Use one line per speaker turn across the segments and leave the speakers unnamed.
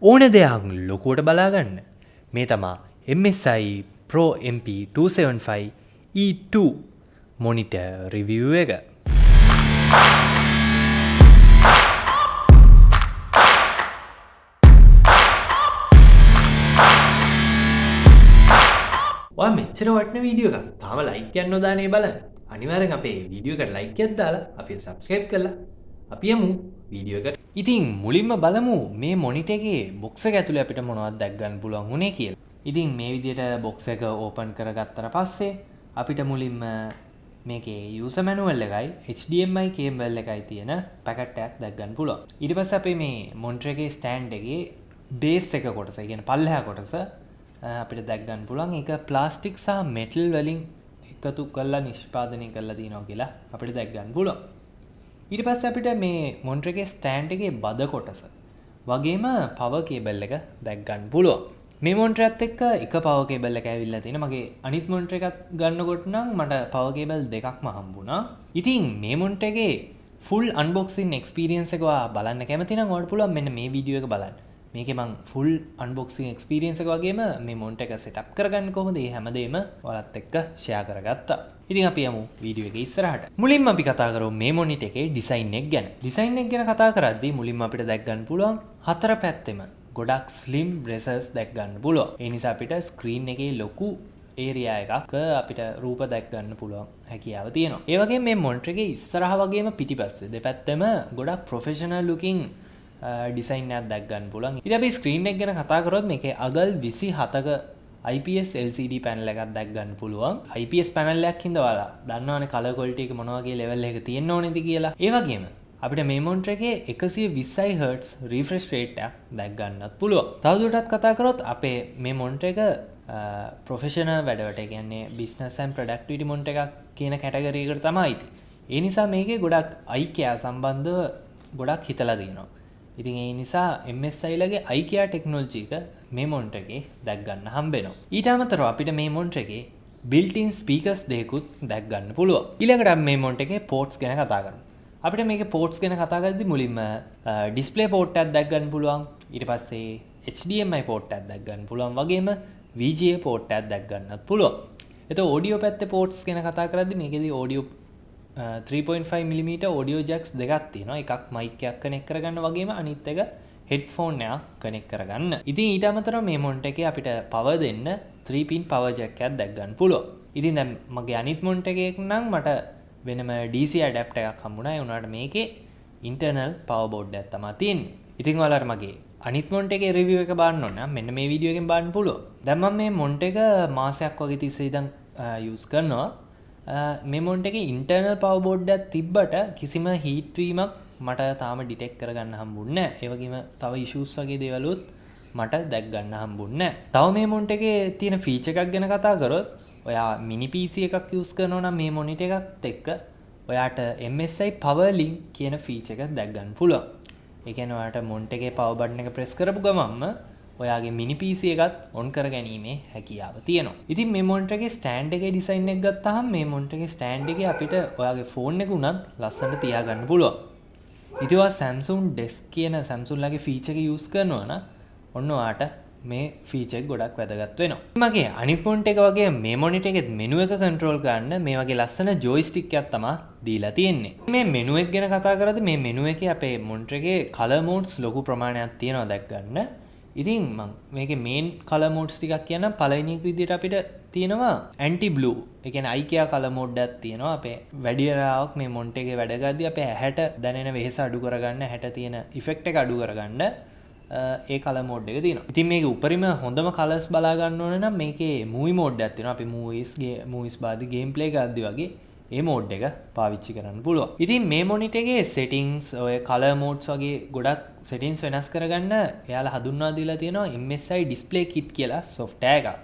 ඕන දෙයක් ලොකුවට බලාගන්න මේ තමා MSI Pro MP275 E2 monitor review එක. ඔයා මෙච්චර වටින වීඩියෝ එකක් තාම ලයික් එකක් නොදානේ බලන්න. අනිවාර්යෙන් අපේ වීඩියෝ එකට ලයික් එකක් දාලා අපි සබ්ස්ක්‍රයිබ් කරලා අපි යමු වීඩියෝ එකට. ඉතින් මුලින්ම බලමු මේ මොනිටර් එකේ බොක්ස් එක ඇතුලේ අපිට මොනවද දැක් ගන්න පුළුවන් උනේ කියලා. ඉතින් මේ විදිහට බොක්ස් එක ඕපන් කරගත්තට පස්සේ අපිට මුලින්ම මේකේ යූසර් මැනුවල් එකයි HDMI කේබල් එකයි තියෙන පැකට් එකක් දැක් ගන්න පුළුවන්. ඊට පස්සේ අපි මේ මොනිටර් එකේ ස්ටෑන්ඩ් එකේ බේස් එක කොටස, ඒ කියන්නේ පල්ලෙහා කොටස අපිට දැක් ගන්න පුළුවන්. ඒක ප්ලාස්ටික් සහ මෙටල් වලින් එකතු කරලා නිෂ්පාදනය කරලා තියෙනවා කියලා අපිට දැක් ගන්න පුළුවන්. ඊට පස්සේ අපිට මේ මොනිටර් එකේ ස්ටෑන්ඩ් එකේ බද කොටස වගේම පවර් කේබල් එක දැක් ගන්න පුළුවන්. මේ මොනිටර් එකත් එක්ක එක පවර් කේබල් එක ඇවිල්ලා තියෙනවා. මගේ අනිත් මොනිටර් එකත් ගන්නකොට නම් මට පවර් කේබල් දෙකක්ම හම්බුණා. ඉතින් මේ මොනිටර් එකේ ෆුල් අන්බොක්සින් එක්ස්පීරියන්ස් එක ඔයා බලන්න කැමති නම් ඔයාලට පුළුවන් මෙන්න මේ වීඩියෝ එක බලන්න. මේකේ මං ෆුල් අන්බොක්සින් එක්ස්පීරියන්ස් එක වගේම මේ මොනිටර් එක සෙටප් කරගන්න කොහොමද මේ හැමදේම ඔයාලත් එක්ක ෂෙයා කරගත්තා. ඉතින් අපි යමු වීඩියෝ එකේ ඉස්සරහට. මුලින්ම අපි කතා කරමු මේ මොනිටර් එකේ ඩිසයින් එක ගැන. ඩිසයින් එක ගැන කතා කරද්දී මුලින්ම අපිට දැක් ගන්න පුළුවන් හතර පැත්තෙම ගොඩක් ස්ලිම් බ්‍රෙසස් දැක් ගන්න පුළුවන්. ඒ නිසා අපිට ස්ක්‍රීන් එකේ ලොකු ඒරියා එකක් අපිට රූප දැක් ගන්න පුළුවන් හැකියාව තියෙනවා. ඒ වගේම මේ මොනිටර් එකේ ඉස්සරහ වගේම පිටිපස්සේ දෙපැත්තෙම ගොඩක් ප්‍රොෆෙෂනල් ලුකින් ඩිසයින් එකක් දැක් ගන්න පුළුවන්. ඉතින් අපි ස්ක්‍රීන් එක ගැන කතා කරොත් මේකේ අගල් 27ක IPS LCD පැනල් එකක් දැක් ගන්න පුළුවන්. IPS පැනල් එකක් හින්දා ඔයාලා දන්නවනේ කලර් ක්වොලිටි එක මොන වගේ ලෙවල් එකක තියෙන්න ඕනේද කියලා. ඒ වගේම අපිට මේ මොනිටර් එකේ 120 Hz රිෆ්‍රෙෂ් රේට් එකක් දැක් ගන්නත් පුළුවන්. තවදුරටත් කතා කරොත් අපේ මේ මොනිටර් එක ප්‍රොෆෙෂනල් වැඩවලට, ඒ කියන්නේ බිස්නස් ඇන්ඩ් ප්‍රොඩක්ටිවිටි මොනිටර් එකක් කියන කැටගරි එකට තමයි ඉති. ඒ නිසා මේකේ ගොඩක් IKEA සම්බන්ධව ගොඩක් හිතලා තියෙනවා. ඉතින් ඒ නිසා MSI ලගේ IKEA ටෙක්නොලොජි එක මේ මොනිටර් එකේ දැක් ගන්න හම්බෙනවා. ඊට අමතරව අපිට මේ මොනිටර් එකේ built-in speakers දෙකකුත් දැක් ගන්න පුළුවන්. ඊළඟට අපි මේ මොනිටර් එකේ ports ගැන කතා කරමු. අපිට මේකේ ports ගැන කතා කරද්දී මුලින්ම display port එකක් දැක් ගන්න පුළුවන්. ඊට පස්සේ HDMI port එකක් දැක් ගන්න පුළුවන්. වගේම VGA port එකක් දැක් ගන්නත් පුළුවන්. එතකොට audio පැත්තේ ports ගැන කතා කරද්දී මේකේදී audio 3.5mm audio jacks දෙකක් තියෙනවා. එකක් mic එකක් කනෙක්ට් කරගන්න වගේම අනිත් එක headphone එකක් කනෙක්ට් කරගන්න. ඉතින් ඊට අමතරව මේ මොනිටර් එකේ අපිට power දෙන්න 3-pin power jack එකක් දැක් ගන්න පුළුවන්. ඉතින් දැන් මගේ අනිත් මොනිටර් එකක නම් මට වෙනම DC adapter එකක් හම්බුණා. ඒ වුණාට මේකේ internal power board එකක් තමයි තියෙන්නේ. ඉතින් ඔයාලට මගේ අනිත් මොනිටර් එකේ review එක බලන්න ඕන නම් මෙන්න මේ වීඩියෝ එකෙන් බලන්න පුළුවන්. දැන් මම මේ මොනිටර් එක මාසයක් වගේ තිස්සේ ඉඳන් use කරනවා. මේ මොනිටර් එකේ ඉන්ටර්නල් පවර් බෝඩ් එකක් තිබ්බට කිසිම හීට් වීමක් මට තාම ඩිටෙක්ට් කරගන්න හම්බුන්නේ නැහැ. ඒ වගේම තව ඉෂුස් වගේ දේවලුත් මට දැක් ගන්න හම්බුන්නේ නැහැ. තව මේ මොනිටර් එකේ තියෙන ෆීචර් එකක් ගැන කතා කරොත් ඔයා මිනි PC එකක් යූස් කරනවා නම් මේ මොනිටර් එකත් එක්ක ඔයාට MSI Power Link කියන ෆීචර් එකක් දැක් ගන්න පුළුවන්. ඒ කියන්නේ ඔයාට මොනිටර් එකේ පවර් බටන් එක ප්‍රෙස් කරපු ගමන්ම ඔයාගේ මිනි PC එකත් ඔන් කර ගැනීමේ හැකියාව තියෙනවා. ඉතින් මේ මොනිටර් එකේ ස්ටෑන්ඩ් එකේ ඩිසයින් එක ගත්තාම මේ මොනිටර් එකේ ස්ටෑන්ඩ් එකේ අපිට ඔයාගේ ෆෝන් එක උනත් ලස්සනට තියාගන්න පුළුවන්. ඉතින් ඔයා Samsung Desk කියන Samsung ලගේ ෆීචර් එක යූස් කරනවා නම් ඔන්න ඔයාට මේ ෆීචර් එක ගොඩක් වැදගත් වෙනවා. මගේ අනිත් මොනිටර් එක වගේ මේ මොනිටර් එකෙත් මෙනු එක කන්ට්‍රෝල් කරන්න මේ වගේ ලස්සන ජොයිස්ටික් එකක් තමයි දීලා තියෙන්නේ. මේ මෙනු එක ගැන කතා කරද්දී මේ මෙනු එකේ අපේ මොනිටර් එකේ කලර් මෝඩ්ස් ලොකු ප්‍රමාණයක් තියෙනවා දැක් ගන්න. ඉතින් මම මේකේ මේන් කලර් මෝඩ්ස් ටිකක් කියන්නම්. පළවෙනි එක විදිහට අපිට තියෙනවා ඇන්ටි බ්ලූ. ඒ කියන්නේ IKEA කලර් මෝඩ් එකක් තියෙනවා. අපේ වැඩි වෙලාවක් මේ මොනිටර් එකේ වැඩ කරද්දී අපේ ඇහැට දැනෙන වෙහෙස අඩු කරගන්න, ඇහැට තියෙන ඉෆෙක්ට් එක අඩු කරගන්න ඒ කලර් මෝඩ් එක තියෙනවා. ඉතින් මේකේ උපරිම හොඳම කලර්ස් බලා ගන්න ඕන නම් මේකේ මූවි මෝඩ් එකක් තියෙනවා. අපි මූවිස් බාදී ගේම් ප්ලේ කරද්දී වගේ ඒ මෝඩ් එක පාවිච්චි කරන්න පුළුවන්. ඉතින් මේ මොනිටර් එකේ settings ඔය color modes වගේ ගොඩක් settings වෙනස් කරගන්න එයාලා හඳුන්වා දීලා තියෙනවා MSI display kit කියලා software එකක්.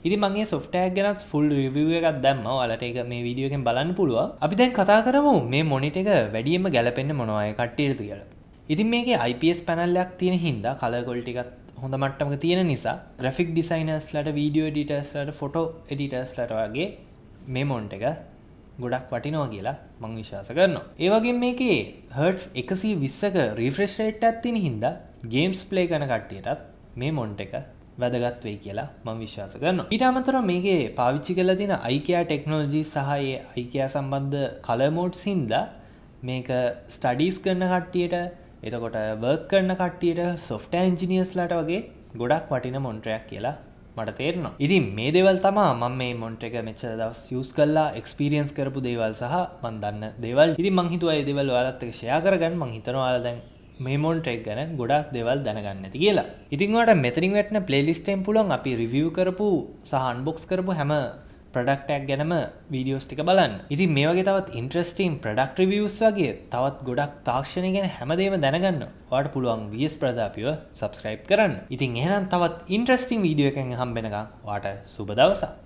ඉතින් මම මේ software එක ගැන full review එකක් දැම්මා. ඔයාලට ඒක මේ වීඩියෝ එකෙන් බලන්න පුළුවන්. අපි දැන් කතා කරමු මේ මොනිටර් එක වැඩියෙන්ම ගැලපෙන්නේ මොනවා ඒ කට්ටියටද කියලා. ඉතින් මේකේ IPS panel එකක් තියෙන හින්දා color quality එකත් හොඳ මට්ටමක තියෙන නිසා graphic designers ලට video editors ලට photo editors ලට වගේ මේ මොනිටර් එක ගොඩක් වටිනවා කියලා මං විශ්වාස කරනවා. ඒ වගේම මේකේ හර්ට්ස් 120ක රිෆ්‍රෙෂ් රේට් එකක් තියෙන හින්දා ගේම්ස් ප්ලේ කරන කට්ටියටත් මේ මොන්ට් එක වැදගත් වෙයි කියලා මම විශ්වාස කරනවා. ඊට අමතරව මේකේ පාවිච්චි කරලා තියෙන IKEA ටෙක්නොලොජි සහ ඒ IKEA සම්බන්ධ කලර් මෝඩ්ස් හින්දා මේක ස්ටඩීස් කරන කට්ටියට, එතකොට වර්ක් කරන කට්ටියට, සොෆ්ට්වෙයාර් ඉන්ජිනියර්ස්ලාට වගේ ගොඩක් වටින මොන්ට්‍රයක් කියලා මට තේරෙනවා. ඉතින් මේ දේවල් තමයි මම මේ මොන්ට් එක මෙච්චර දවස් යූස් කරලා එක්ස්පීරියන්ස් කරපු දේවල් සහ මම දන්න දේවල්. ඉතින් මං හිතුවා මේ දේවල් ඔයාලත් එක්ක ෂෙයා කරගන්න. මං හිතනවා ඔයාලා දැන් මේ මොන්ට් එක ගැන ගොඩක් දේවල් දැනගන්න ඇති කියලා. ඉතින් ඔයාලට මෙතනින් වැටෙන ප්ලේලිස්ට් එකෙන් පුළුවන් අපි රිවිව් කරපු සහ අන්බොක්ස් කරපු හැම ප්‍රොඩක්ට් එකක් ගැනම වීඩියෝස් ටික බලන්න. ඉතින් මේ වගේ තවත් ඉන්ටරෙස්ටිං ප්‍රොඩක්ට් රිවිව්ස් වගේ තවත් ගොඩක් තාක්ෂණය ගැන හැමදේම දැනගන්න ඔයාලට පුළුවන් VS ප්‍රදාපිව subscribe කරන්න. ඉතින් එහෙනම් තවත් ඉන්ටරෙස්ටිං වීඩියෝ එකකින් හම්බෙනකම් ඔයාලට සුබ දවසක්.